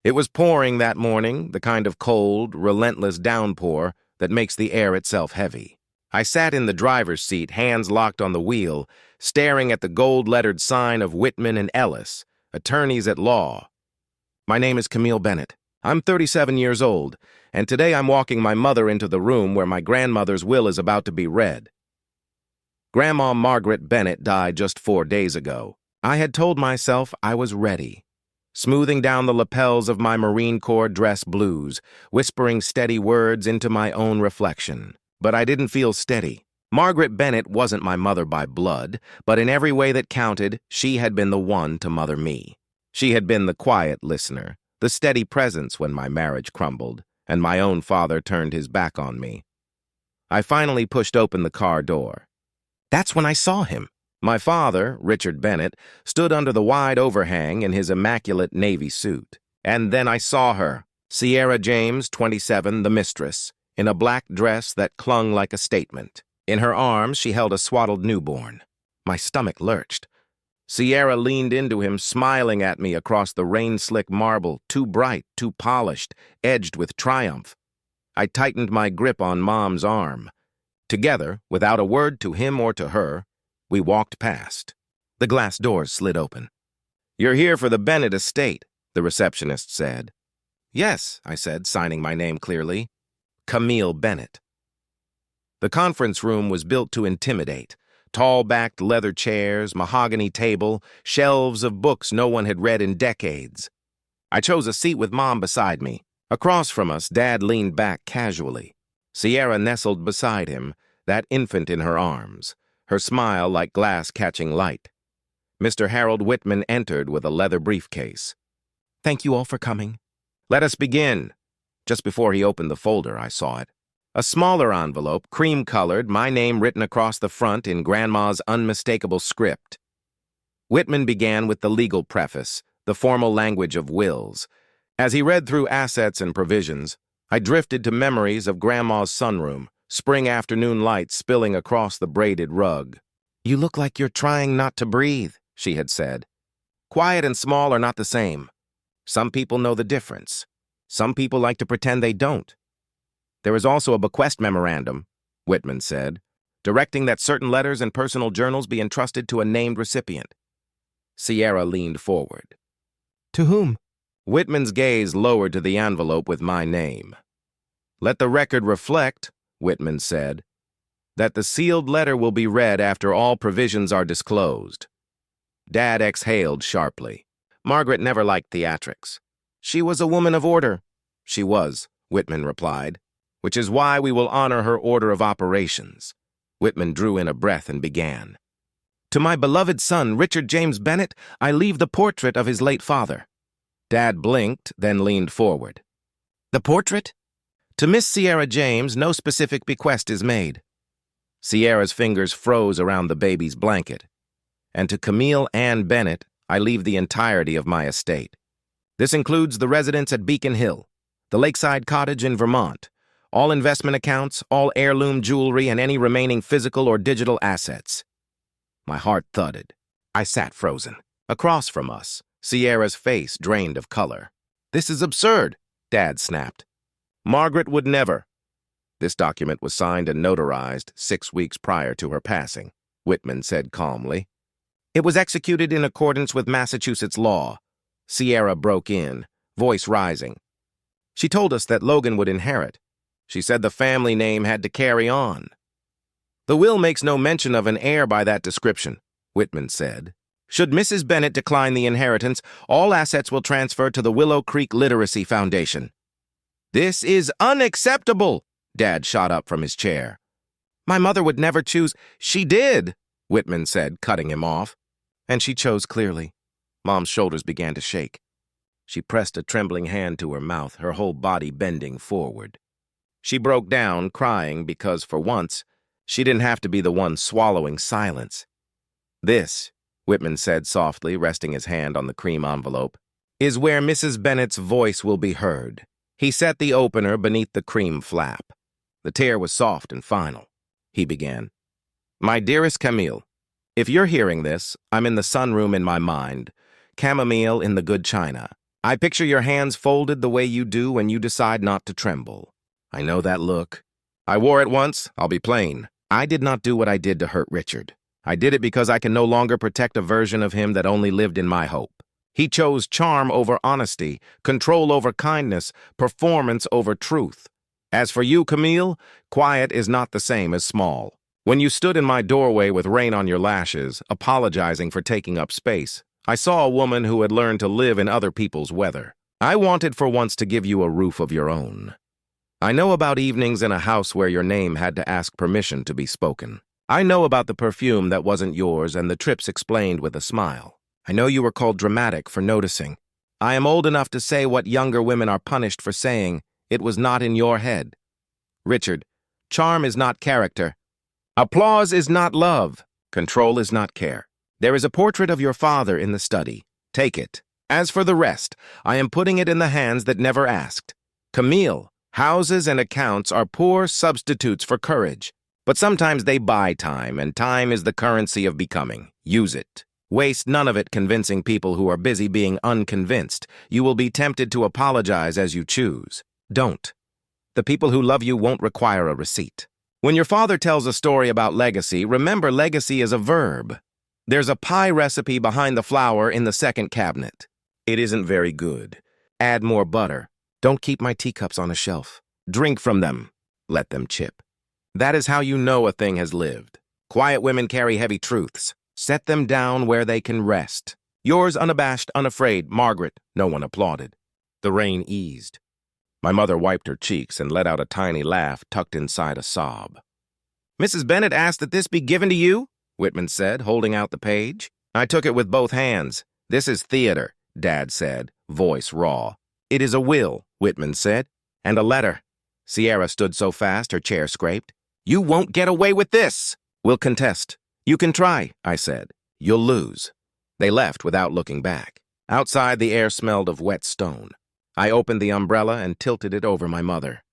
It was pouring that morning, the kind of cold, relentless downpour that makes the air itself heavy. I sat in the driver's seat, hands locked on the wheel, staring at the gold-lettered sign of Whitman and Ellis, attorneys at law. My name is Camille Bennett. I'm 37 years old, and today I'm walking my mother into the room where my grandmother's will is about to be read. Grandma Margaret Bennett died just 4 days ago. I had told myself I was ready, smoothing down the lapels of my Marine Corps dress blues, whispering steady words into my own reflection. But I didn't feel steady. Margaret Bennett wasn't my mother by blood, but in every way that counted, she had been the one to mother me. She had been the quiet listener, the steady presence when my marriage crumbled, and my own father turned his back on me. I finally pushed open the car door. That's when I saw him. My father, Richard Bennett, stood under the wide overhang in his immaculate navy suit. And then I saw her, Sierra James, 27, the Mistress, in a black dress that clung like a statement. In her arms, she held a swaddled newborn. My stomach lurched. Sierra leaned into him, smiling at me across the rain-slick marble, too bright, too polished, edged with triumph. I tightened my grip on Mom's arm. Together, without a word to him or to her, we walked past. The glass doors slid open. "You're here for the Bennett estate," the receptionist said. "Yes," I said, signing my name clearly. Camille Bennett. The conference room was built to intimidate. Tall-backed leather chairs, mahogany table, shelves of books no one had read in decades. I chose a seat with Mom beside me. Across from us, Dad leaned back casually. Sierra nestled beside him, that infant in her arms, her smile like glass catching light. Mr. Harold Whitman entered with a leather briefcase. "Thank you all for coming. Let us begin." Just before he opened the folder, I saw it. A smaller envelope, cream-colored, my name written across the front in Grandma's unmistakable script. Whitman began with the legal preface, the formal language of wills. As he read through assets and provisions, I drifted to memories of Grandma's sunroom, spring afternoon light spilling across the braided rug. "You look like you're trying not to breathe," she had said. Quiet and small are not the same. Some people know the difference. Some people like to pretend they don't. "There is also a bequest memorandum," Whitman said, "directing that certain letters and personal journals be entrusted to a named recipient." Sierra leaned forward. "To whom?" Whitman's gaze lowered to the envelope with my name. "Let the record reflect," Whitman said, "that the sealed letter will be read after all provisions are disclosed." Dad exhaled sharply. Margaret never liked theatrics. "She was a woman of order." "She was," Whitman replied, "which is why we will honor her order of operations." Whitman drew in a breath and began. "To my beloved son, Richard James Bennett, I leave the portrait of his late father." Dad blinked, then leaned forward. "The portrait?" "To Miss Sierra James, no specific bequest is made." Sierra's fingers froze around the baby's blanket. "And to Camille Ann Bennett, I leave the entirety of my estate. This includes the residence at Beacon Hill, the lakeside cottage in Vermont, all investment accounts, all heirloom jewelry, and any remaining physical or digital assets." My heart thudded. I sat frozen. Across from us, Sierra's face drained of color. "This is absurd," Dad snapped. "Margaret would never." "This document was signed and notarized 6 weeks prior to her passing," Whitman said calmly. "It was executed in accordance with Massachusetts law." Sierra broke in, voice rising. "She told us that Logan would inherit. She said the family name had to carry on." "The will makes no mention of an heir by that description," Whitman said. "Should Mrs. Bennett decline the inheritance, all assets will transfer to the Willow Creek Literacy Foundation." "This is unacceptable!" Dad shot up from his chair. "My mother would never choose—" "She did," Whitman said, cutting him off. "And she chose clearly." Mom's shoulders began to shake. She pressed a trembling hand to her mouth, her whole body bending forward. She broke down, crying because, for once, she didn't have to be the one swallowing silence. "This," Whitman said softly, resting his hand on the cream envelope, "is where Mrs. Bennett's voice will be heard." He set the opener beneath the cream flap. The tear was soft and final. He began. "My dearest Camille, if you're hearing this, I'm in the sunroom in my mind, chamomile in the good china. I picture your hands folded the way you do when you decide not to tremble. I know that look. I wore it once, I'll be plain. I did not do what I did to hurt Richard. I did it because I can no longer protect a version of him that only lived in my hope. He chose charm over honesty, control over kindness, performance over truth. As for you, Camille, quiet is not the same as small. When you stood in my doorway with rain on your lashes, apologizing for taking up space, I saw a woman who had learned to live in other people's weather. I wanted for once to give you a roof of your own. I know about evenings in a house where your name had to ask permission to be spoken. I know about the perfume that wasn't yours and the trips explained with a smile. I know you were called dramatic for noticing. I am old enough to say what younger women are punished for saying. It was not in your head. Richard, charm is not character. Applause is not love. Control is not care. There is a portrait of your father in the study. Take it. As for the rest, I am putting it in the hands that never asked. Camille, houses and accounts are poor substitutes for courage. But sometimes they buy time, and time is the currency of becoming. Use it. Waste none of it convincing people who are busy being unconvinced. You will be tempted to apologize as you choose. Don't. The people who love you won't require a receipt. When your father tells a story about legacy, remember legacy is a verb. There's a pie recipe behind the flour in the second cabinet. It isn't very good. Add more butter. Don't keep my teacups on a shelf. Drink from them. Let them chip. That is how you know a thing has lived. Quiet women carry heavy truths. Set them down where they can rest. Yours unabashed, unafraid, Margaret. No one applauded. The rain eased. My mother wiped her cheeks and let out a tiny laugh tucked inside a sob. Mrs. Bennet asked that this be given to you, Whitman said, holding out the page. I took it with both hands. This is theater, Dad said, voice raw. It is a will, Whitman said, and a letter. Sierra stood so fast her chair scraped. You won't get away with this. We'll contest. You can try, I said. You'll lose. They left without looking back. Outside, the air smelled of wet stone. I opened the umbrella and tilted it over my mother.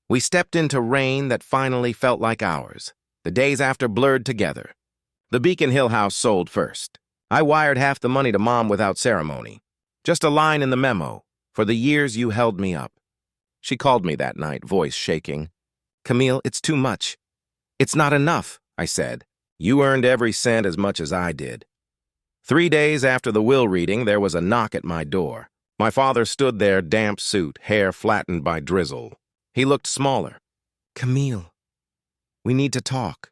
We stepped into rain that finally felt like ours. The days after blurred together. The Beacon Hill house sold first. I wired half the money to Mom without ceremony. Just a line in the memo. For the years you held me up. She called me that night, voice shaking. Camille, it's too much. It's not enough, I said. You earned every cent as much as I did. 3 days after the will reading, there was a knock at my door. My father stood there, damp suit, hair flattened by drizzle. He looked smaller. Camille, we need to talk.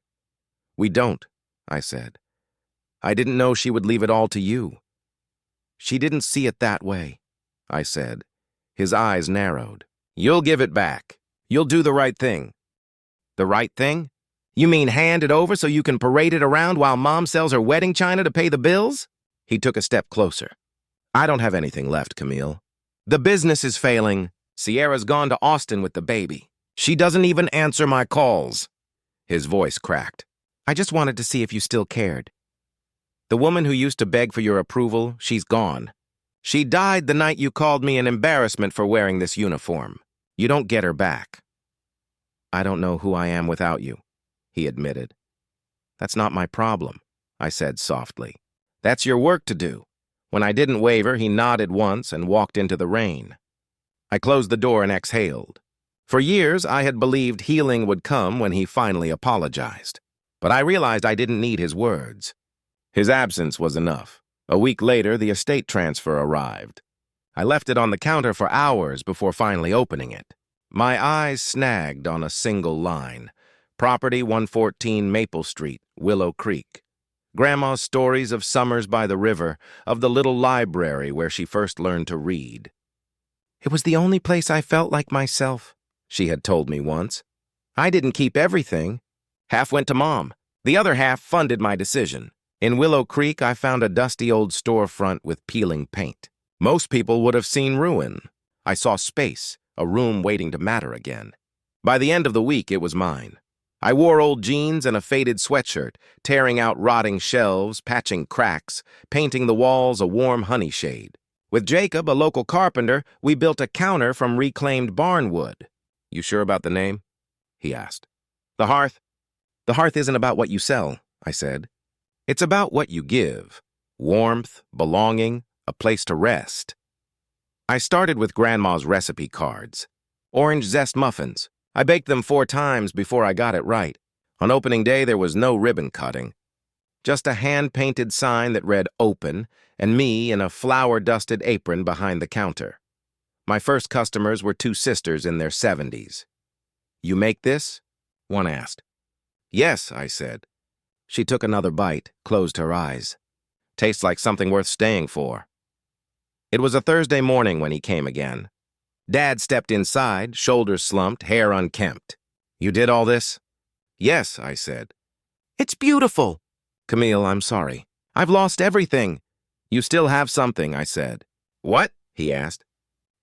We don't, I said. I didn't know she would leave it all to you. She didn't see it that way, I said. His eyes narrowed. You'll give it back. You'll do the right thing. The right thing? You mean hand it over so you can parade it around while Mom sells her wedding china to pay the bills? He took a step closer. I don't have anything left, Camille. The business is failing. Sierra's gone to Austin with the baby. She doesn't even answer my calls. His voice cracked. I just wanted to see if you still cared. The woman who used to beg for your approval, she's gone. She died the night you called me an embarrassment for wearing this uniform. You don't get her back. I don't know who I am without you, he admitted. That's not my problem, I said softly. That's your work to do. When I didn't waver, he nodded once and walked into the rain. I closed the door and exhaled. For years, I had believed healing would come when he finally apologized. But I realized I didn't need his words. His absence was enough. A week later, the estate transfer arrived. I left it on the counter for hours before finally opening it. My eyes snagged on a single line. Property 114 Maple Street, Willow Creek. Grandma's stories of summers by the river, of the little library where she first learned to read. It was the only place I felt like myself, she had told me once. I didn't keep everything. Half went to Mom. The other half funded my decision. In Willow Creek, I found a dusty old storefront with peeling paint. Most people would have seen ruin. I saw space, a room waiting to matter again. By the end of the week, it was mine. I wore old jeans and a faded sweatshirt, tearing out rotting shelves, patching cracks, painting the walls a warm honey shade. With Jacob, a local carpenter, we built a counter from reclaimed barn wood. You sure about the name? He asked. The hearth? The hearth isn't about what you sell, I said. It's about what you give. Warmth, belonging, a place to rest. I started with Grandma's recipe cards. Orange zest muffins. I baked them 4 times before I got it right. On opening day, there was no ribbon cutting. Just a hand-painted sign that read open, and me in a flour-dusted apron behind the counter. My first customers were 2 sisters in their 70s. "You make this?" one asked. "Yes," I said. She took another bite, closed her eyes. "Tastes like something worth staying for." It was a Thursday morning when he came again. Dad stepped inside, shoulders slumped, hair unkempt. "You did all this?" "Yes," I said. "It's beautiful." "Camille, I'm sorry. I've lost everything." "You still have something," I said. "What?" he asked.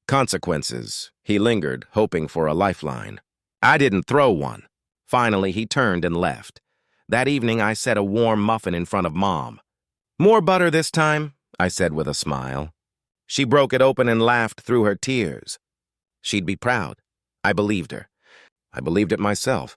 "Consequences." He lingered, hoping for a lifeline. I didn't throw one. Finally, he turned and left. That evening, I set a warm muffin in front of Mom. "More butter this time," I said with a smile. She broke it open and laughed through her tears. She'd be proud. I believed her. I believed it myself.